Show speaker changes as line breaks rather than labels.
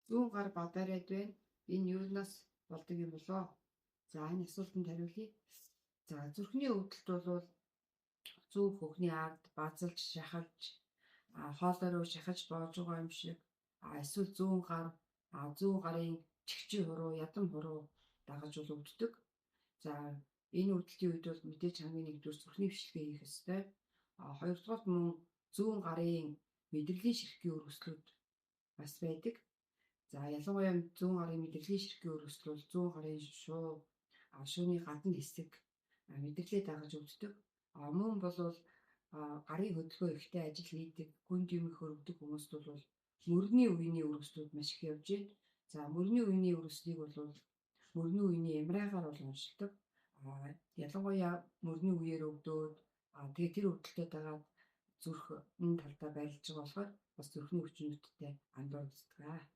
Зүүн гар бадарайд байна. Энэ юунаас болдог юм болоо? За энэ асуултанд хариулъя. За зүрхний өвдөлт бол зүүн хөхний ард базалж шахалж хоолой руу шахаж боож байгаа юм шиг эсвэл зүүн гарын чихчийн хуруу, ядан хуруу дагаж бол өвддөг. За энэ өвдөлтийн үед бол мэдээж хамгийн нэгдүгээр зүрхний бэвшлэгээ хийх ёстой. Хоёрдугаар мөн зүүн гарын мэдрэлийн ширхгийн өргөслүүд бас байдаг. За ялангуяа зүүн гарын мэдрэлийн ширхгийн өргөсөл бол зүүн гарын шууны гадна хэсэг мэдрэлээ дагаж өвддөг. Мөн бол гарын хөдөлгөөн ихтэй ажил хийдэг, гүнд юм их өргөдөг хүмүүст бол мөрний үеийн өргөслүүд маш их явж байна. За мөрний үеийн өргөслийг бол мөрний үеийн ямраагаар бол уншилдаг. Ялангуяа мөрний үеэр өвдөөд тэгээ тэр өвдөлтөд дагаад зүрх энэ талдаа байрлаж байгаа болохоор бас зүрхний хүчнүүдтэй андуурдаг.